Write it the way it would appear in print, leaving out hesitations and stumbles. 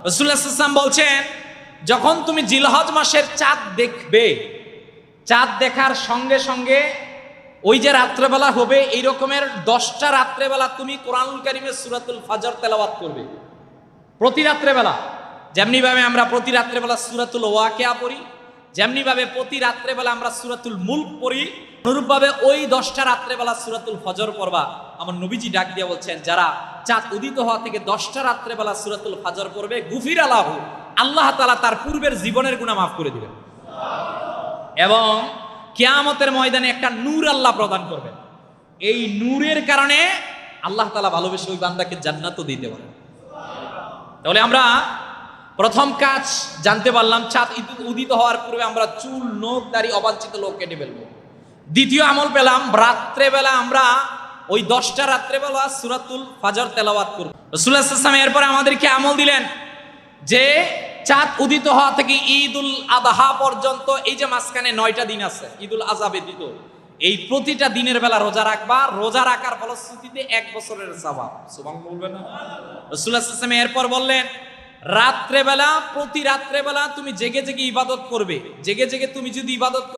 রাসূলুল্লাহ সাল্লাল্লাহু আলাইহি ওয়াসাল্লাম বলছেন, যখন তুমি জিলহজ মাসের চাঁদ দেখবে, চাঁদ দেখার সঙ্গে সঙ্গে ওই যে রাত্রেবেলা হবে, এই রকমের 10টা রাত্রেবেলা তুমি কোরআনুল কারীমের সূরাতুল ফজর তেলাওয়াত করবে প্রতি রাত্রেবেলা। যেমনি ভাবে আমরা প্রতি রাত্রেবেলা সূরাতুল ওয়াকিয়া পড়ি, যেমনি ভাবে প্রতি রাত্রেবেলা আমরা সূরাতুল মুলক পড়ি, অনুরূপভাবে ওই 10টা রাত্রেবেলা সূরাতুল ফজর পড়বা। আমার নবীজি ডাক দিয়ে বলছেন, যারা চাঁদ উদিত হওয়া থেকে 10টা রাত্রেবেলা সূরাতুল ফজর পড়বে, গুফিরা লাহু, আল্লাহ তাআলা তার পূর্বের জীবনের গুনাহ মাফ করে দিবেন এবং কিয়ামতের ময়দানে একটা নূর আল্লাহ প্রদান করবেন। এই নূরের কারণে আল্লাহ তাআলা ভালোবেসে ওই বান্দাকে জান্নাতও দিতে পারেন। তাহলে আমরা প্রথম কাজ জানতে পারলাম, চাঁদ উদিত হওয়ার পূর্বে আমরা চুল, নখ, দাড়ি, অবাঞ্ছিত লোক কেটে ফেলবো। দ্বিতীয় আমল পেলাম, রাত্রেবেলা আমরা ওই 10টা রাত্রেবেলা সূরাতুল ফজর তেলাওয়াত করব। রাসূলুল্লাহ সাল্লাল্লাহু আলাইহি ওয়াসাল্লাম এরপর আমাদেরকে আমল দিলেন যে চাঁদ উদিত হওয়া থেকে ঈদুল আযহা পর্যন্ত, এই যে মাঝখানে 9টা দিন আছে, ঈদুল আযহা ব্যতীত, এই প্রতিটা দিনের বেলা রোজা রাখবা। রোজা রাখার ফলশ্রুতিতে 1 বছরের সওয়াব। সুবহানাল্লাহ বলবেন না? রাসূলুল্লাহ সাল্লাল্লাহু আলাইহি ওয়াসাল্লাম এরপর বললেন, রাত্রেবেলা, প্রতি রাত্রেবেলা তুমি জেগে জেগে ইবাদত করবে। জেগে জেগে তুমি যদি ইবাদত